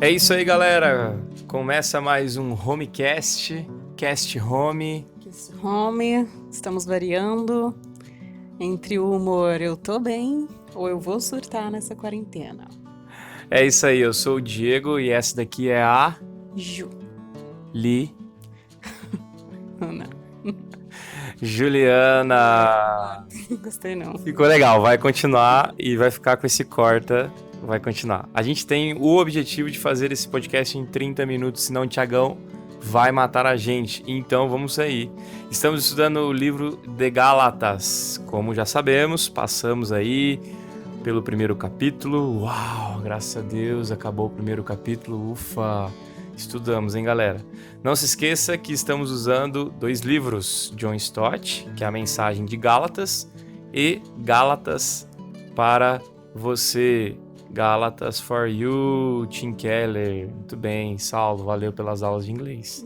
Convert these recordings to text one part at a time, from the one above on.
É isso aí, galera. Começa mais um Homecast, Cast Home. Cast Home, estamos variando entre o humor eu tô bem ou eu vou surtar nessa quarentena. É isso aí, eu sou o Diego e essa daqui é a... Ju. Li. Ana. Juliana. Gostei não. Ficou legal, vai continuar e vai ficar com esse corta, vai continuar. A gente tem o objetivo de fazer esse podcast em 30 minutos, senão o Thiagão vai matar a gente. Então vamos aí. Estamos estudando o livro de Gálatas. Como já sabemos, passamos aí pelo primeiro capítulo. Uau, graças a Deus, acabou o primeiro capítulo. Ufa, estudamos, hein, galera? Não se esqueça que estamos usando dois livros, John Stott, que é a mensagem de Gálatas, e Gálatas para você. Gálatas for you, Tim Keller. Muito bem, Saulo, valeu pelas aulas de inglês.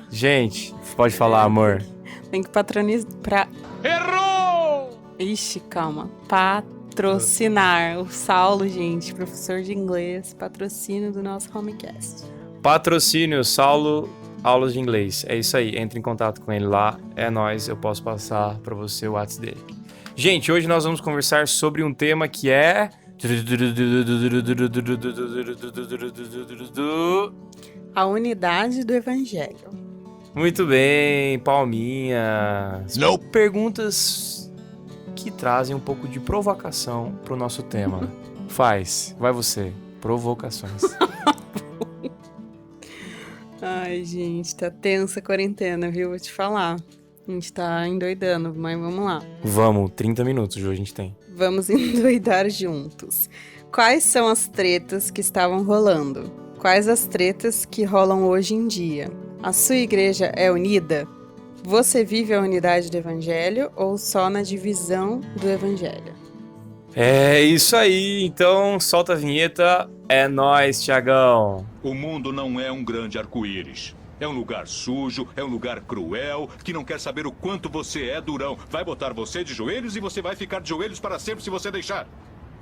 Gente, pode falar, amor. Tem que patronizar pra... Errou! Ixi, calma. Patrocinar. O Saulo, gente, professor de inglês, patrocínio do nosso Homecast. Patrocínio, Saulo, aulas de inglês. É isso aí, entre em contato com ele lá. É nóis, eu posso passar para você o WhatsApp dele. Gente, hoje nós vamos conversar sobre um tema que é... A unidade do evangelho. Muito bem, palminhas. Não. Perguntas que trazem um pouco de provocação pro nosso tema. Vai você. Provocações. Ai, gente, tá tensa a quarentena, viu? Vou te falar. A gente tá endoidando, mas vamos lá. Vamos, 30 minutos hoje a gente tem. Vamos endoidar juntos. Quais são as tretas que estavam rolando? Quais as tretas que rolam hoje em dia? A sua igreja é unida? Você vive a unidade do evangelho ou só na divisão do evangelho? É isso aí, então solta a vinheta. É nóis, Thiagão. O mundo não é um grande arco-íris. É um lugar sujo, é um lugar cruel, que não quer saber o quanto você é durão. Vai botar você de joelhos e você vai ficar de joelhos para sempre se você deixar.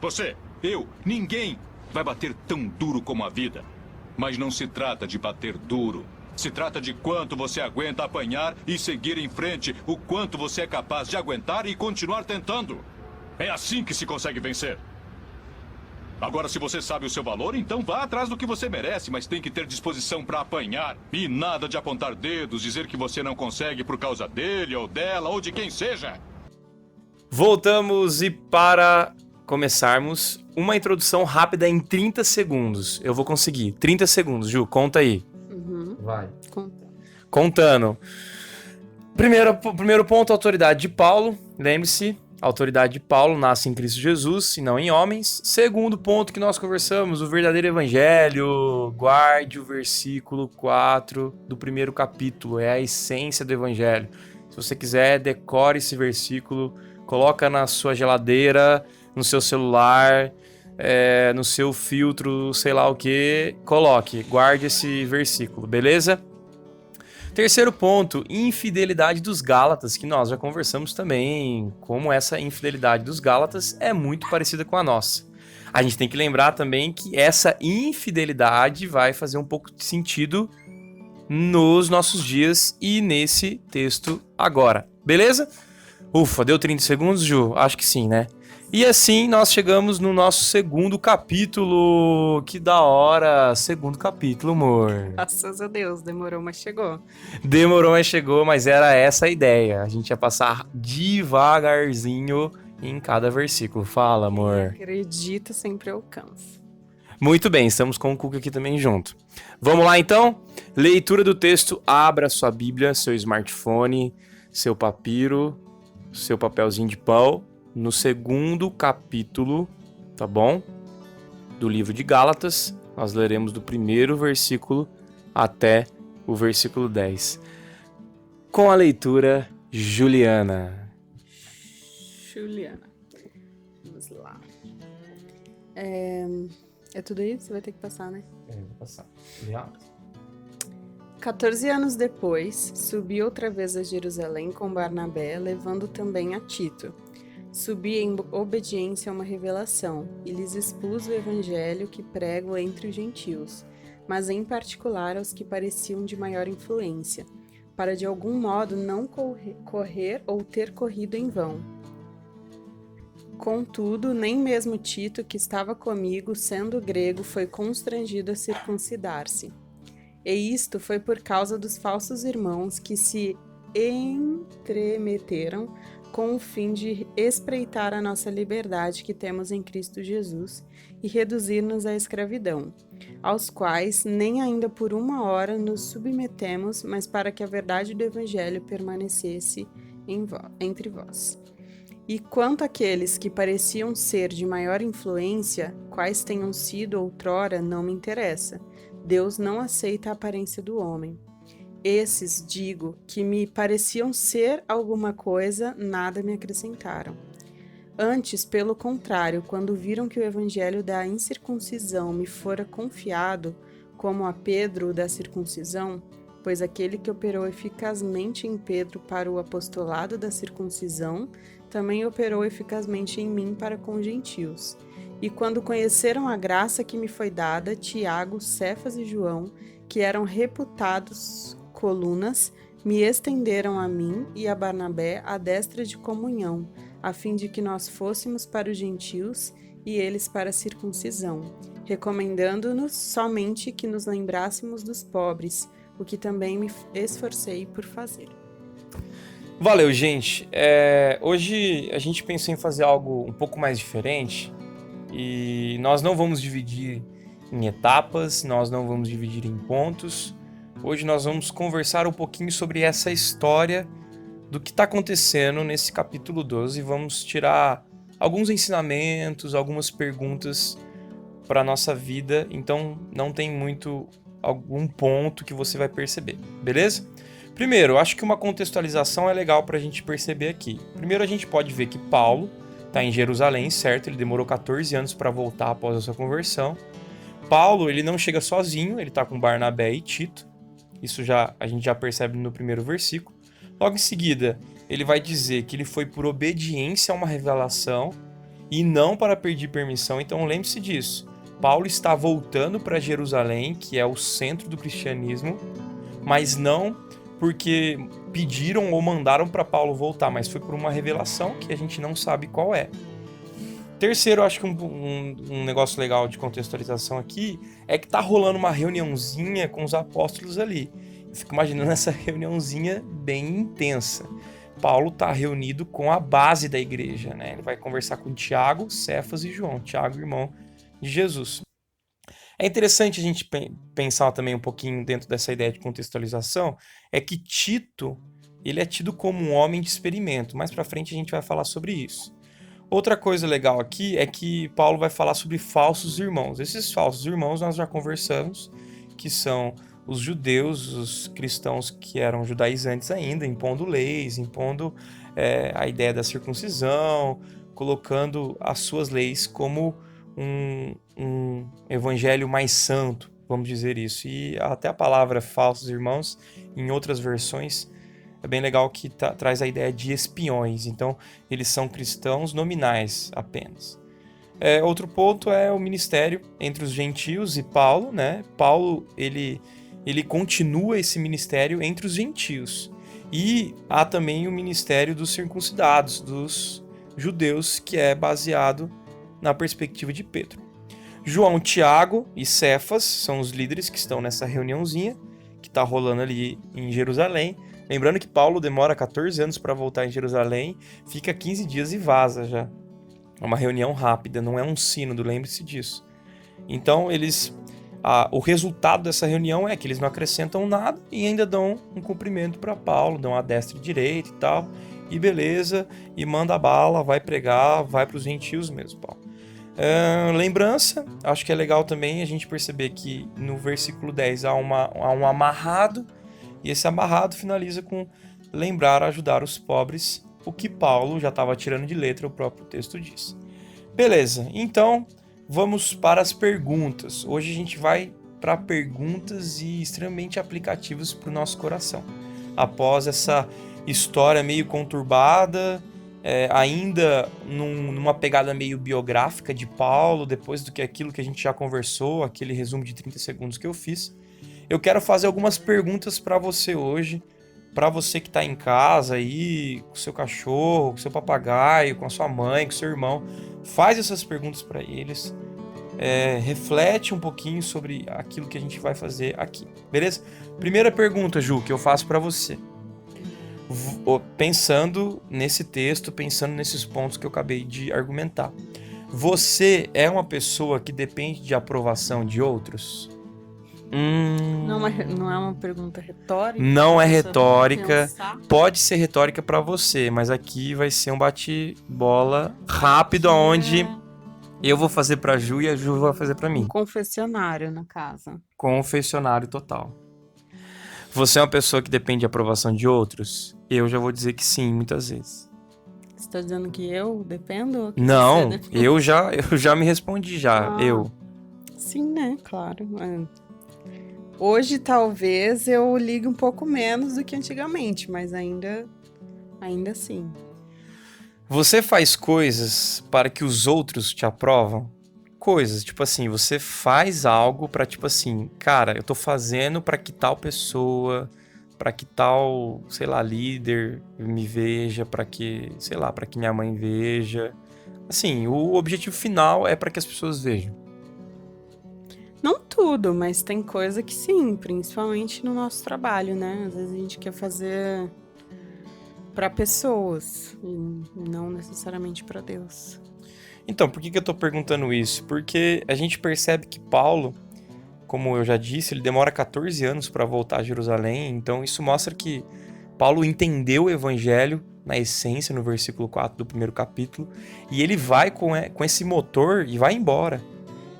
Você, eu, ninguém vai bater tão duro como a vida. Mas não se trata de bater duro. Se trata de quanto você aguenta apanhar e seguir em frente, o quanto você é capaz de aguentar e continuar tentando. É assim que se consegue vencer. Agora, se você sabe o seu valor, então vá atrás do que você merece, mas tem que ter disposição para apanhar. E nada de apontar dedos, dizer que você não consegue por causa dele ou dela ou de quem seja. Voltamos e para começarmos, uma introdução rápida em 30 segundos. Eu vou conseguir. 30 segundos, Ju, conta aí. Vai. Contando. Primeiro ponto, autoridade de Paulo. Lembre-se, a autoridade de Paulo nasce em Cristo Jesus e não em homens. Segundo ponto que nós conversamos, o verdadeiro evangelho. Guarde o versículo 4 do primeiro capítulo. É a essência do evangelho. Se você quiser, decore esse versículo. Coloca na sua geladeira, no seu celular, no seu filtro, sei lá o que. Coloque, guarde esse versículo, beleza? Terceiro ponto, infidelidade dos Gálatas, que nós já conversamos também, como essa infidelidade dos Gálatas é muito parecida com a nossa. A gente tem que lembrar também que essa infidelidade vai fazer um pouco de sentido nos nossos dias e nesse texto agora, beleza? Ufa, deu 30 segundos, Ju? Acho que sim, né? E assim nós chegamos no nosso segundo capítulo. Que da hora! Segundo capítulo, amor. Graças a Deus, demorou, mas chegou. Demorou, mas chegou, mas era essa a ideia. A gente ia passar devagarzinho em cada versículo. Fala, amor. Acredita, sempre alcança. Muito bem, estamos com o Cuca aqui também junto. Vamos lá, então? Leitura do texto. Abra sua Bíblia, seu smartphone, seu papiro, seu papelzinho de pau. No segundo capítulo, tá bom? Do livro de Gálatas, nós leremos do primeiro versículo até o versículo 10. Com a leitura, Juliana. Juliana. Vamos lá. É tudo isso? Você vai ter que passar, né? Vou passar. 14 anos depois, subi outra vez a Jerusalém com Barnabé, levando também a Tito. subi em obediência a uma revelação, e lhes expus o evangelho que prego entre os gentios, mas em particular aos que pareciam de maior influência, para de algum modo não correr ou ter corrido em vão. Contudo, nem mesmo Tito, que estava comigo, sendo grego, foi constrangido a circuncidar-se. E isto foi por causa dos falsos irmãos que se entremeteram com o fim de espreitar a nossa liberdade que temos em Cristo Jesus e reduzir-nos à escravidão, aos quais nem ainda por uma hora nos submetemos, mas para que a verdade do Evangelho permanecesse entre vós. E quanto àqueles que pareciam ser de maior influência, quais tenham sido outrora, não me interessa. Deus não aceita a aparência do homem. Esses, digo, que me pareciam ser alguma coisa, nada me acrescentaram. Antes, pelo contrário, quando viram que o evangelho da incircuncisão me fora confiado, como a Pedro o da circuncisão, pois aquele que operou eficazmente em Pedro para o apostolado da circuncisão, também operou eficazmente em mim para com os gentios. E quando conheceram a graça que me foi dada, Tiago, Cefas e João, que eram reputados colunas, me estenderam a mim e a Barnabé a destra de comunhão, a fim de que nós fôssemos para os gentios e eles para a circuncisão, recomendando-nos somente que nos lembrássemos dos pobres, o que também me esforcei por fazer. Valeu, gente. Hoje a gente pensou em fazer algo um pouco mais diferente e nós não vamos dividir em etapas, nós não vamos dividir em pontos. Hoje nós vamos conversar um pouquinho sobre essa história do que está acontecendo nesse capítulo 12 e vamos tirar alguns ensinamentos, algumas perguntas para a nossa vida. Então não tem muito algum ponto que você vai perceber, beleza? Primeiro, eu acho que uma contextualização é legal para a gente perceber aqui. Primeiro a gente pode ver que Paulo está em Jerusalém, certo? Ele demorou 14 anos para voltar após a sua conversão. Paulo, ele não chega sozinho, ele está com Barnabé e Tito. Isso a gente já percebe no primeiro versículo. Logo em seguida, ele vai dizer que ele foi por obediência a uma revelação e não para pedir permissão. Então lembre-se disso. Paulo está voltando para Jerusalém, que é o centro do cristianismo, mas não porque pediram ou mandaram para Paulo voltar, mas foi por uma revelação que a gente não sabe qual é. Terceiro, eu acho que um negócio legal de contextualização aqui é que tá rolando uma reuniãozinha com os apóstolos ali. Eu fico imaginando essa reuniãozinha bem intensa. Paulo tá reunido com a base da igreja, né? Ele vai conversar com Tiago, Cefas e João. Tiago, irmão de Jesus. É interessante a gente pensar também um pouquinho dentro dessa ideia de contextualização, é que Tito, ele é tido como um homem de experimento. Mais pra frente a gente vai falar sobre isso. Outra coisa legal aqui é que Paulo vai falar sobre falsos irmãos. Esses falsos irmãos nós já conversamos, que são os judeus, os cristãos que eram judaizantes ainda, impondo leis, impondo a ideia da circuncisão, colocando as suas leis como um evangelho mais santo, vamos dizer isso. E até a palavra falsos irmãos, em outras versões, é bem legal que traz a ideia de espiões. Então, eles são cristãos nominais apenas. Outro ponto é o ministério entre os gentios e Paulo, né? Paulo, ele continua esse ministério entre os gentios. E há também o ministério dos circuncidados, dos judeus, que é baseado na perspectiva de Pedro. João, Tiago e Cefas são os líderes que estão nessa reuniãozinha que está rolando ali em Jerusalém. Lembrando que Paulo demora 14 anos para voltar em Jerusalém, fica 15 dias e vaza já. É uma reunião rápida, não é um sínodo, lembre-se disso. Então, o resultado dessa reunião é que eles não acrescentam nada e ainda dão um cumprimento para Paulo, dão a destra e direita e tal, e beleza, e manda a bala, vai pregar, vai para os gentios mesmo, Paulo. Lembrança, acho que é legal também a gente perceber que no versículo 10 há um amarrado, e esse amarrado finaliza com lembrar, ajudar os pobres, o que Paulo já estava tirando de letra, o próprio texto diz. Beleza, então vamos para as perguntas. Hoje a gente vai para perguntas e extremamente aplicativas para o nosso coração. Após essa história meio conturbada, ainda numa pegada meio biográfica de Paulo, depois do que aquilo que a gente já conversou, aquele resumo de 30 segundos que eu fiz. Eu quero fazer algumas perguntas para você hoje, para você que está em casa aí, com seu cachorro, com seu papagaio, com a sua mãe, com seu irmão. Faz essas perguntas para eles. Reflete um pouquinho sobre aquilo que a gente vai fazer aqui, beleza? Primeira pergunta, Ju, que eu faço para você. Pensando nesse texto, pensando nesses pontos que eu acabei de argumentar. Você é uma pessoa que depende de aprovação de outros? Não é uma pergunta retórica? Não é retórica. Pode ser retórica para você, mas aqui vai ser um bate-bola rápido, onde eu vou fazer pra Ju e a Ju vai fazer pra mim. Um confessionário na casa. Confessionário total. Você é uma pessoa que depende de aprovação de outros? Eu já vou dizer que sim, muitas vezes. Você tá dizendo que eu dependo? Ou que Não, você eu já me respondi já, eu. Sim, né? Claro. Hoje, talvez, eu ligue um pouco menos do que antigamente, mas ainda assim. Você faz coisas para que os outros te aprovam? Coisas, tipo assim, você faz algo pra, tipo assim, cara, eu tô fazendo pra que tal pessoa, pra que tal, sei lá, líder me veja, pra que, sei lá, pra que minha mãe veja. Assim, o objetivo final é pra que as pessoas vejam. Não tudo, mas tem coisa que sim, principalmente no nosso trabalho, né? Às vezes a gente quer fazer para pessoas e não necessariamente para Deus. Então, por que eu tô perguntando isso? Porque a gente percebe que Paulo, como eu já disse, ele demora 14 anos para voltar a Jerusalém, então isso mostra que Paulo entendeu o evangelho na essência, no versículo 4 do primeiro capítulo, e ele vai com esse motor e vai embora.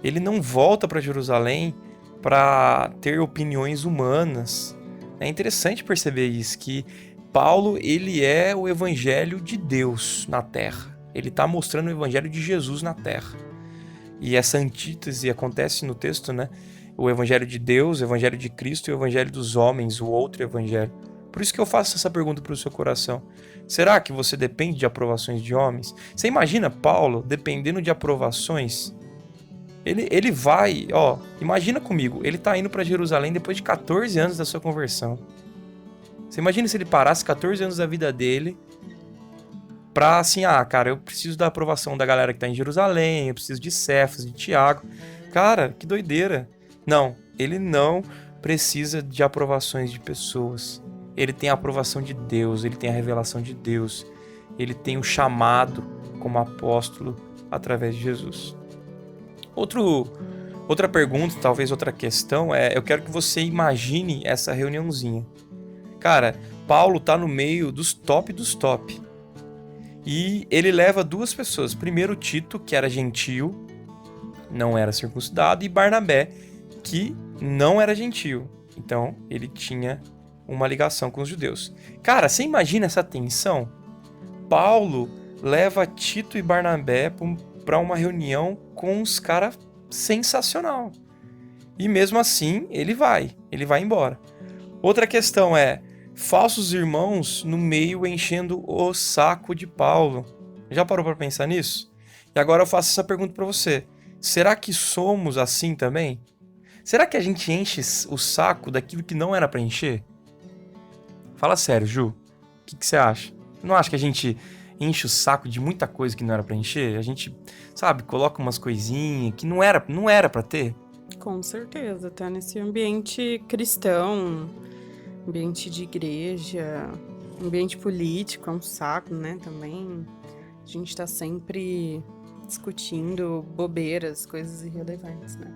Ele não volta para Jerusalém para ter opiniões humanas. É interessante perceber isso, que Paulo, ele é o evangelho de Deus na terra. Ele está mostrando o evangelho de Jesus na terra. E essa antítese acontece no texto, né? O evangelho de Deus, o evangelho de Cristo e o evangelho dos homens, o outro evangelho. Por isso que eu faço essa pergunta para o seu coração. Será que você depende de aprovações de homens? Você imagina Paulo dependendo de aprovações? Ele vai, imagina comigo, ele tá indo para Jerusalém depois de 14 anos da sua conversão. Você imagina se ele parasse 14 anos da vida dele pra assim, cara, eu preciso da aprovação da galera que tá em Jerusalém, eu preciso de Cefas, de Tiago. Cara, que doideira. Não, ele não precisa de aprovações de pessoas. Ele tem a aprovação de Deus, ele tem a revelação de Deus. Ele tem o chamado como apóstolo através de Jesus. Outra pergunta, talvez outra questão, eu quero que você imagine essa reuniãozinha. Cara, Paulo tá no meio dos top. E ele leva duas pessoas. Primeiro Tito, que era gentil, não era circuncidado, e Barnabé, que não era gentil. Então, ele tinha uma ligação com os judeus. Cara, você imagina essa tensão? Paulo leva Tito e Barnabé para uma reunião com uns caras sensacional. E mesmo assim, ele vai embora. Outra questão falsos irmãos no meio enchendo o saco de Paulo. Já parou para pensar nisso? E agora eu faço essa pergunta para você. Será que somos assim também? Será que a gente enche o saco daquilo que não era para encher? Fala sério, Ju. O que você acha? Não acha que a gente enche o saco de muita coisa que não era pra encher? A gente, sabe, coloca umas coisinhas que não era pra ter? Com certeza, tá nesse ambiente cristão, ambiente de igreja, ambiente político, é um saco, né, também. A gente tá sempre discutindo bobeiras, coisas irrelevantes, né?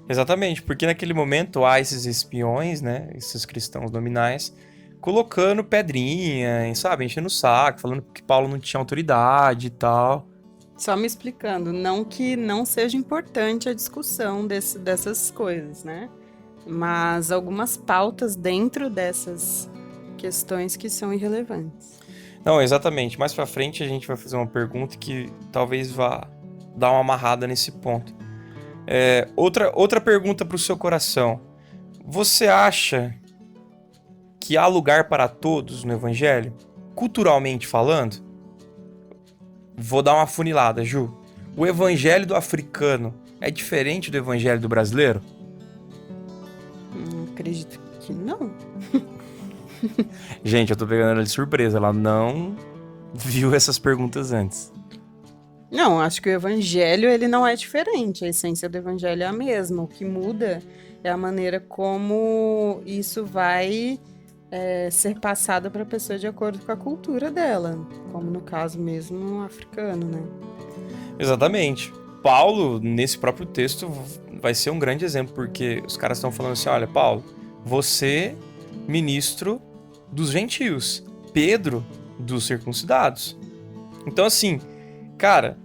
Exatamente, porque naquele momento há esses espiões, né, esses cristãos nominais, colocando pedrinha, sabe, enchendo o saco, falando que Paulo não tinha autoridade e tal. Só me explicando, não que não seja importante a discussão dessas coisas, né? Mas algumas pautas dentro dessas questões que são irrelevantes. Não, exatamente. Mais pra frente a gente vai fazer uma pergunta que talvez vá dar uma amarrada nesse ponto. Outra pergunta pro seu coração. Você acha que há lugar para todos no Evangelho? Culturalmente falando? Vou dar uma funilada, Ju. O evangelho do africano é diferente do evangelho do brasileiro? Acredito que não. Gente, eu tô pegando ela de surpresa. Ela não viu essas perguntas antes. Não, acho que o evangelho, ele não é diferente. A essência do evangelho é a mesma. O que muda é a maneira como isso vai ser passado para a pessoa de acordo com a cultura dela. Como no caso mesmo africano, né? Exatamente. Paulo, nesse próprio texto, vai ser um grande exemplo, porque os caras estão falando assim, olha, Paulo, você, ministro dos gentios, Pedro, dos circuncidados. Então, assim, cara,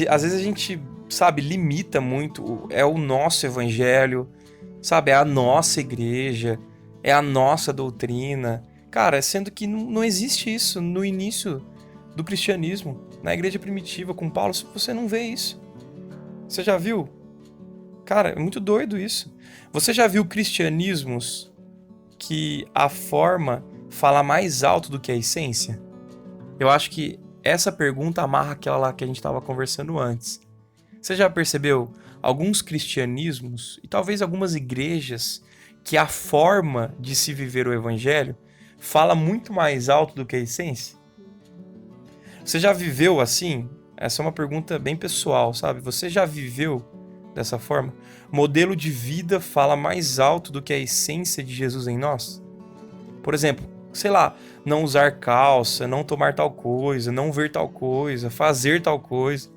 às vezes a gente, sabe, limita muito, é o nosso evangelho, sabe, é a nossa igreja, é a nossa doutrina. Cara, sendo que não existe isso no início do cristianismo. Na igreja primitiva, com Paulo, você não vê isso. Você já viu? Cara, é muito doido isso. Você já viu cristianismos que a forma fala mais alto do que a essência? Eu acho que essa pergunta amarra aquela lá que a gente estava conversando antes. Você já percebeu alguns cristianismos e talvez algumas igrejas que a forma de se viver o evangelho fala muito mais alto do que a essência? Você já viveu assim? Essa é uma pergunta bem pessoal, sabe? Você já viveu dessa forma? Modelo de vida fala mais alto do que a essência de Jesus em nós? Por exemplo, sei lá, não usar calça, não tomar tal coisa, não ver tal coisa, fazer tal coisa.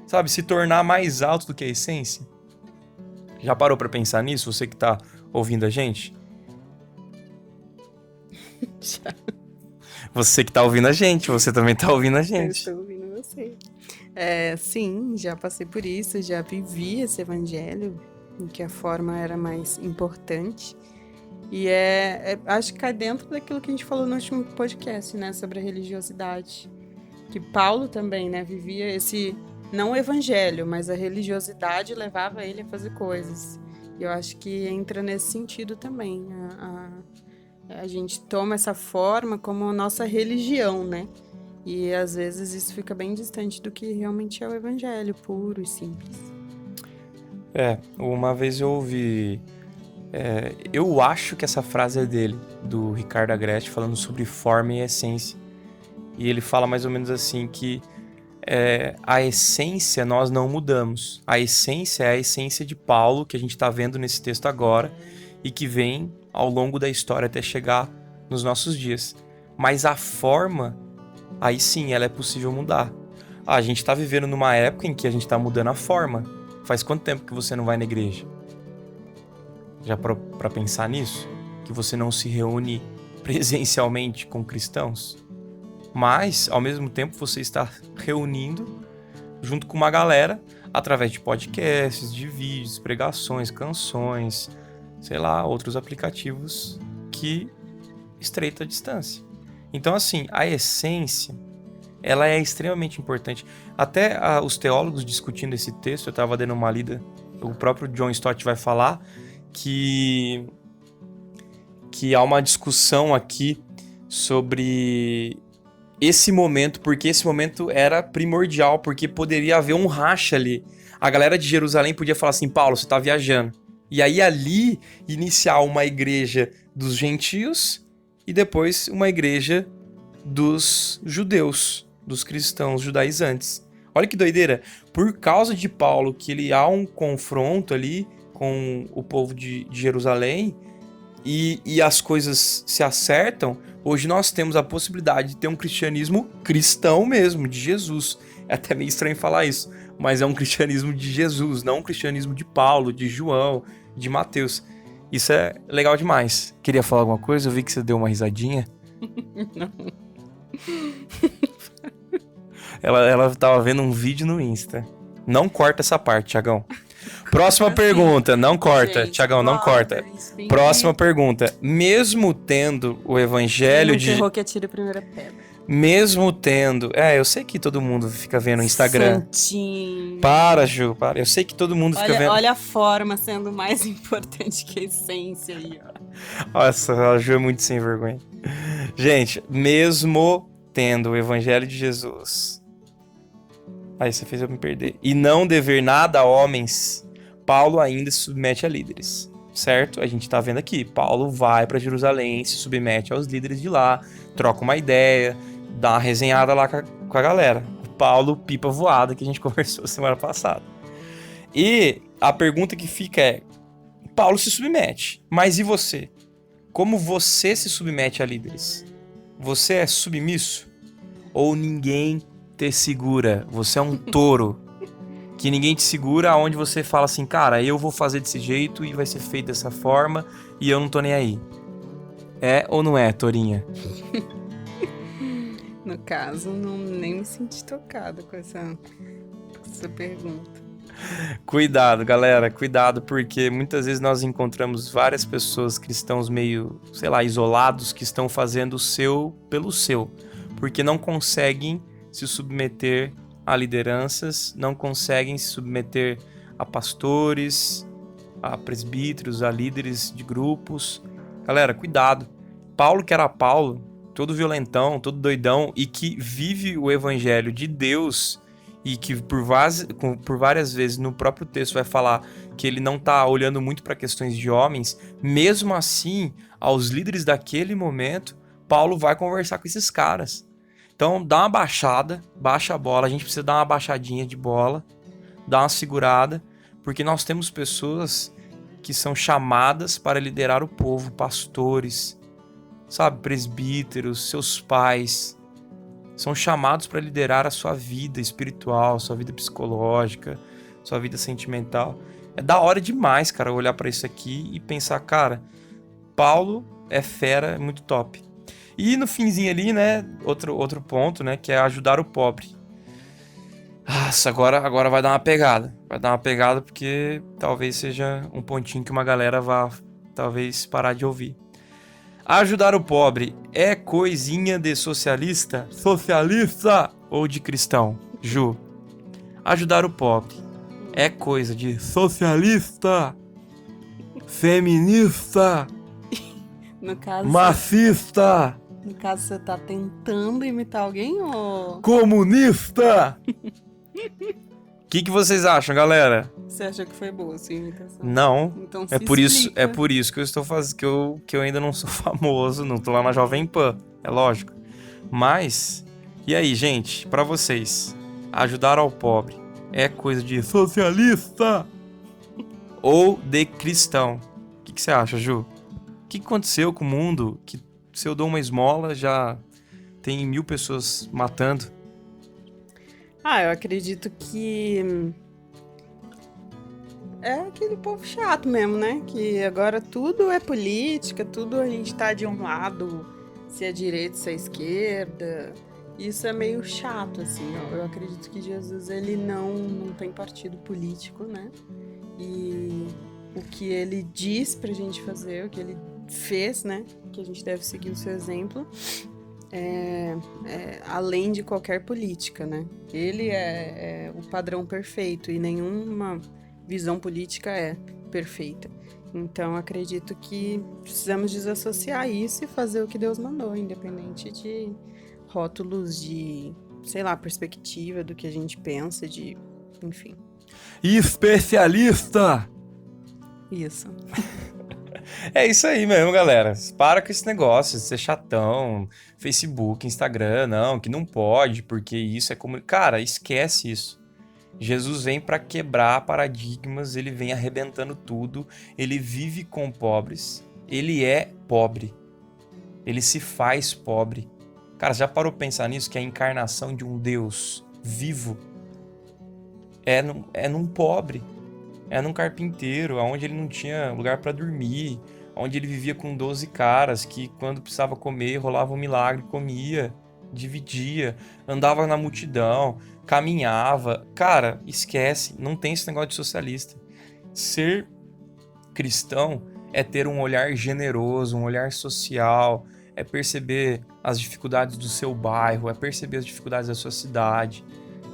Sabe? Se tornar mais alto do que a essência? Já parou pra pensar nisso? Você que tá ouvindo a gente? Já. Você que tá ouvindo a gente, você também tá ouvindo a gente. Eu estou ouvindo você. Sim, já passei por isso, já vivi esse evangelho, em que a forma era mais importante. E acho que cai dentro daquilo que a gente falou no último podcast, né, sobre a religiosidade. Que Paulo também, né, vivia esse, não o evangelho, mas a religiosidade levava ele a fazer coisas. E eu acho que entra nesse sentido também. A gente toma essa forma como a nossa religião, né? E às vezes isso fica bem distante do que realmente é o evangelho, puro e simples. Uma vez eu ouvi... eu acho que essa frase é dele, do Ricardo Agreste, falando sobre forma e essência. E ele fala mais ou menos assim que a essência nós não mudamos. A essência é a essência de Paulo, que a gente está vendo nesse texto agora, e que vem ao longo da história até chegar nos nossos dias. Mas a forma, aí sim, ela é possível mudar. A gente está vivendo numa época em que a gente está mudando a forma. Faz quanto tempo que você não vai na igreja? Já para pensar nisso? Que você não se reúne presencialmente com cristãos? Mas, ao mesmo tempo, você está reunindo junto com uma galera através de podcasts, de vídeos, pregações, canções, sei lá, outros aplicativos que estreita a distância. Então, assim, a essência, ela é extremamente importante. Até os teólogos discutindo esse texto, eu estava dando uma lida, o próprio John Stott vai falar que há uma discussão aqui sobre esse momento, porque esse momento era primordial, porque poderia haver um racha ali. A galera de Jerusalém podia falar assim, Paulo, você está viajando. E aí ali iniciar uma igreja dos gentios e depois uma igreja dos judeus, dos cristãos judaizantes. Olha que doideira. Por causa de Paulo, que há um confronto ali com o povo de Jerusalém e as coisas se acertam, hoje nós temos a possibilidade de ter um cristianismo cristão mesmo, de Jesus. É até meio estranho falar isso, mas é um cristianismo de Jesus, não um cristianismo de Paulo, de João, de Mateus. Isso é legal demais. Queria falar alguma coisa? Eu vi que você deu uma risadinha. Não. Ela tava vendo um vídeo no Insta. Não corta essa parte, Thiagão. Próxima pergunta. Não corta, Gente, Thiagão, não corta. Próxima pergunta. Mesmo tendo o evangelho de... Errou que atira a primeira pedra. Mesmo tendo... eu sei que todo mundo fica vendo o Instagram. Santinho. Para, Ju, para. Eu sei que todo mundo fica vendo... Olha a forma sendo mais importante que a essência aí, ó. Nossa, a Ju é muito sem vergonha. Gente, mesmo tendo o evangelho de Jesus. Aí você fez eu me perder. E não dever nada a homens, Paulo ainda se submete a líderes. Certo? A gente tá vendo aqui. Paulo vai para Jerusalém, se submete aos líderes de lá, troca uma ideia, dá uma resenhada lá com a galera. O Paulo, pipa voada, que a gente conversou semana passada. E a pergunta que fica é: Paulo se submete, mas e você? Como você se submete a líderes? Você é submisso? Ou ninguém te segura? Você é um touro que ninguém te segura, aonde você fala assim, cara, eu vou fazer desse jeito e vai ser feito dessa forma e eu não tô nem aí. É ou não é, tourinha? No caso, nem me senti tocada com essa pergunta. Cuidado, galera, cuidado, porque muitas vezes nós encontramos várias pessoas cristãos meio, sei lá, isolados, que estão fazendo o seu pelo seu, porque não conseguem se submeter a lideranças, não conseguem se submeter a pastores, a presbíteros, a líderes de grupos. Galera, cuidado. Paulo, que era Paulo, todo violentão, todo doidão, e que vive o evangelho de Deus, e que por várias vezes no próprio texto vai falar que ele não está olhando muito para questões de homens, mesmo assim, aos líderes daquele momento, Paulo vai conversar com esses caras. Então, dá uma baixada, baixa a bola, a gente precisa dar uma baixadinha de bola, dar uma segurada, porque nós temos pessoas que são chamadas para liderar o povo, pastores, sabe, presbíteros, seus pais, são chamados para liderar a sua vida espiritual, sua vida psicológica, sua vida sentimental. É da hora demais, cara, olhar para isso aqui e pensar, cara, Paulo é fera, é muito top. E no finzinho ali, né, outro ponto, né, que é ajudar o pobre. Nossa, agora vai dar uma pegada. Vai dar uma pegada porque talvez seja um pontinho que uma galera vá, talvez, parar de ouvir. Ajudar o pobre é coisinha de socialista? Socialista ou de cristão? Ju, ajudar o pobre é coisa de socialista, feminista, No caso, machista, no caso, você tá tentando imitar alguém ou comunista. O que vocês acham, galera? você achou que foi boa a sua imitação? Não. Então É se por explica. isso que eu estou fazendo que eu ainda não sou famoso, não tô lá na Jovem Pan, é lógico. Mas e aí, gente, pra vocês, ajudar ao pobre é coisa de socialista ou de cristão? O que você acha, Ju? O que aconteceu com o mundo que se eu dou uma esmola já tem 1000 pessoas matando? Eu acredito que é aquele povo chato mesmo, né? Que agora tudo é política, tudo a gente tá de um lado, se é direita, se é esquerda. Isso é meio chato, assim, ó. Eu acredito que Jesus, ele não tem partido político, né? E o que ele diz pra gente fazer, o que ele fez, né? Que a gente deve seguir o seu exemplo, além de qualquer política, né? Ele é o padrão perfeito e nenhuma visão política é perfeita. Então, acredito que precisamos desassociar isso e fazer o que Deus mandou, independente de rótulos de, sei lá, perspectiva do que a gente pensa, enfim. Especialista! Isso. É isso aí mesmo, galera. Para com esse negócio de ser chatão, Facebook, Instagram, não, que não pode, porque isso é como... Cara, esquece isso. Jesus vem para quebrar paradigmas, ele vem arrebentando tudo, ele vive com pobres, ele é pobre, ele se faz pobre. Cara, já parou pra pensar nisso? Que a encarnação de um Deus vivo é num pobre, é num carpinteiro, onde ele não tinha lugar para dormir, onde ele vivia com 12 caras que quando precisava comer, rolava um milagre, comia, dividia, andava na multidão, caminhava. Cara, esquece, não tem esse negócio de socialista. Ser cristão é ter um olhar generoso, um olhar social, é perceber as dificuldades do seu bairro, é perceber as dificuldades da sua cidade.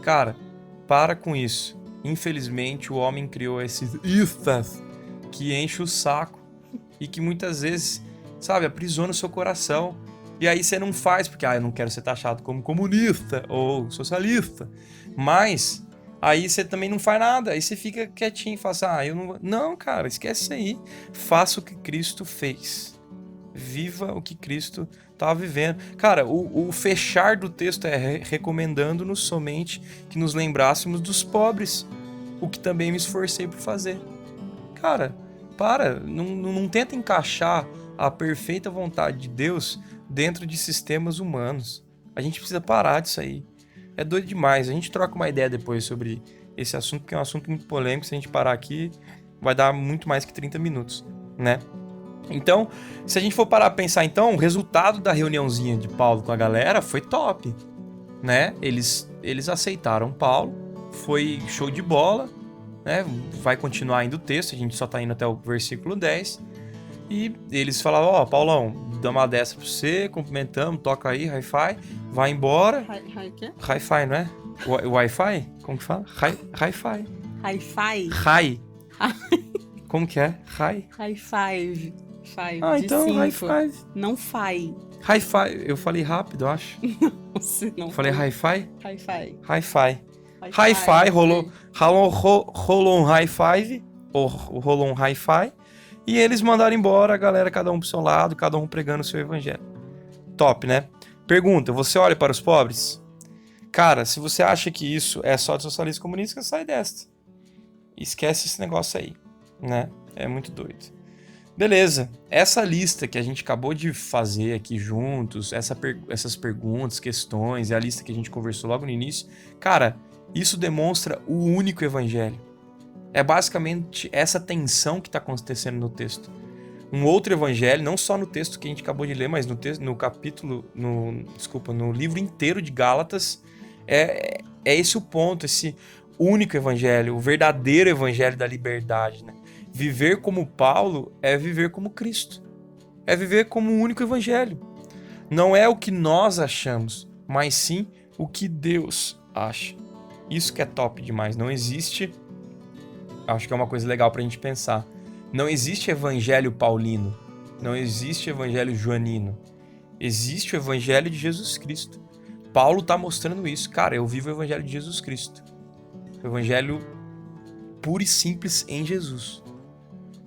Cara, para com isso. Infelizmente, o homem criou esses istas que enche o saco e que muitas vezes, sabe, aprisiona o seu coração. E aí você não faz, porque eu não quero ser taxado como comunista ou socialista. Mas aí você também não faz nada. Aí você fica quietinho e fala assim, eu não... Não, cara, esquece isso aí. Faça o que Cristo fez. Viva o que Cristo estava vivendo. Cara, o fechar do texto é recomendando-nos somente que nos lembrássemos dos pobres. O que também me esforcei por fazer. Cara, não tenta encaixar a perfeita vontade de Deus dentro de sistemas humanos. A gente precisa parar disso aí. É doido demais. A gente troca uma ideia depois sobre esse assunto, porque é um assunto muito polêmico. Se a gente parar aqui, vai dar muito mais que 30 minutos, né? Então, se a gente for parar a pensar, então, o resultado da reuniãozinha de Paulo com a galera foi top, né? Eles aceitaram Paulo, foi show de bola, né? Vai continuar indo o texto, a gente só tá indo até o versículo 10. E eles falavam, Paulão, dá uma dessa pra você, cumprimentamos, toca aí, hi-fi, vai embora. Hi-fi, não é? Wi-Fi? Como que fala? Hi-fi. Hi-fi? Hi. Como que é? High five. Five, então de high 5. five. Não fi. Hi-fi, eu falei rápido, eu acho. Você não Falei hi-fi? Hi-fi. Hi-fi. Hi-fi, rolou um high-five, ou rolou um hi-fi, e eles mandaram embora a galera, cada um pro seu lado, cada um pregando o seu evangelho. Top, né? Pergunta, você olha para os pobres? Cara, se você acha que isso é só de socialista comunista, sai desta. Esquece esse negócio aí, né? É muito doido. Beleza, essa lista que a gente acabou de fazer aqui juntos, essas perguntas, questões, e a lista que a gente conversou logo no início, cara, isso demonstra o único evangelho. É basicamente essa tensão que está acontecendo no texto. Um outro evangelho, não só no texto que a gente acabou de ler, mas no livro inteiro de Gálatas, é esse o ponto, esse único evangelho, o verdadeiro evangelho da liberdade, né? Viver como Paulo é viver como Cristo. É viver como o único evangelho. Não é o que nós achamos, mas sim o que Deus acha. Isso que é top demais. Não existe... Acho que é uma coisa legal pra gente pensar. Não existe evangelho paulino. Não existe evangelho joanino. Existe o evangelho de Jesus Cristo. Paulo tá mostrando isso. Cara, eu vivo o evangelho de Jesus Cristo. O evangelho puro e simples em Jesus.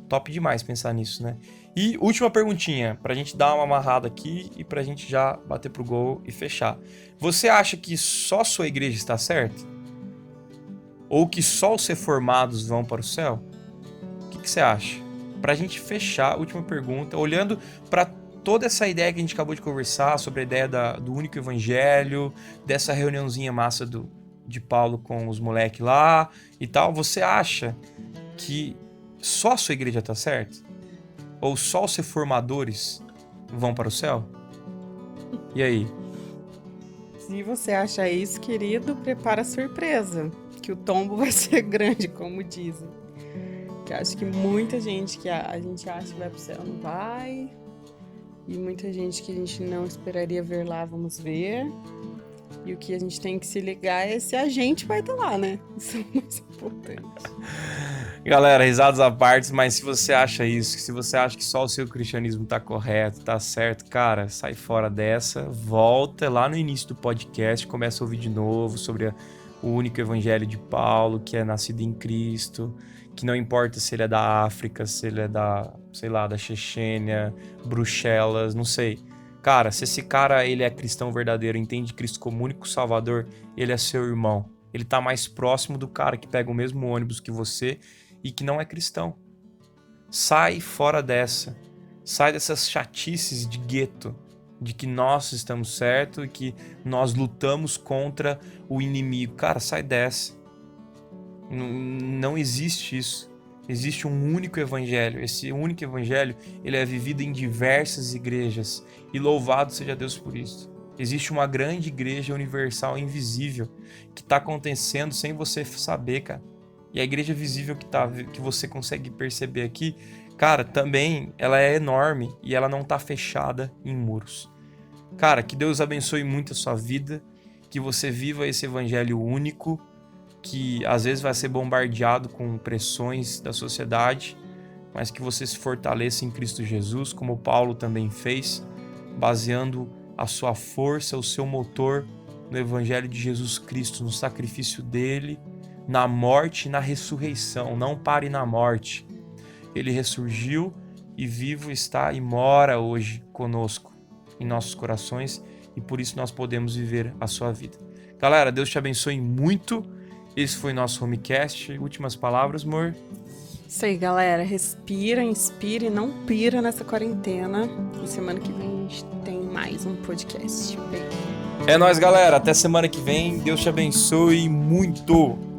Top demais pensar nisso, né? E última perguntinha, pra gente dar uma amarrada aqui e pra gente já bater pro gol e fechar. Você acha que só sua igreja está certa? Ou que só os reformados vão para o céu? O que você acha? Pra gente fechar, última pergunta, olhando pra toda essa ideia que a gente acabou de conversar, sobre a ideia do único evangelho, dessa reuniãozinha massa de Paulo com os moleques lá e tal, você acha que só a sua igreja tá certa? Ou só os reformadores vão para o céu? E aí? Se você acha isso, querido, prepara a surpresa, que o tombo vai ser grande, como dizem. Que acho que muita gente que a gente acha que vai pro céu não vai, e muita gente que a gente não esperaria ver lá, vamos ver. E o que a gente tem que se ligar é se a gente vai estar lá, né? Isso é o mais importante. Galera, risadas à parte, mas se você acha isso, se você acha que só o seu cristianismo tá correto, tá certo, cara, sai fora dessa, volta lá no início do podcast, começa a ouvir de novo sobre o único evangelho de Paulo, que é nascido em Cristo, que não importa se ele é da África, se ele é da, sei lá, da Chechênia, Bruxelas, não sei. Cara, se esse cara ele é cristão verdadeiro, entende Cristo como único salvador, ele é seu irmão. Ele tá mais próximo do cara que pega o mesmo ônibus que você e que não é cristão. Sai fora dessa. Sai dessas chatices de gueto, de que nós estamos certos e que nós lutamos contra o inimigo. Cara, sai dessa. Não existe isso. Existe um único evangelho. Esse único evangelho, ele é vivido em diversas igrejas. E louvado seja Deus por isso. Existe uma grande igreja universal invisível que está acontecendo sem você saber, cara. E a igreja visível que você consegue perceber aqui, cara, também ela é enorme e ela não está fechada em muros. Cara, que Deus abençoe muito a sua vida, que você viva esse evangelho único, que às vezes vai ser bombardeado com pressões da sociedade, mas que você se fortaleça em Cristo Jesus, como Paulo também fez, baseando a sua força, o seu motor no Evangelho de Jesus Cristo, no sacrifício dele, na morte e na ressurreição. Não pare na morte. Ele ressurgiu e vivo está e mora hoje conosco, em nossos corações, e por isso nós podemos viver a sua vida. Galera, Deus te abençoe muito. Esse foi nosso Homecast. Últimas palavras, amor? Isso aí, galera. Respira, inspira e não pira nessa quarentena. E semana que vem a gente tem mais um podcast. Beijo. É nóis, galera. Até semana que vem. Deus te abençoe muito.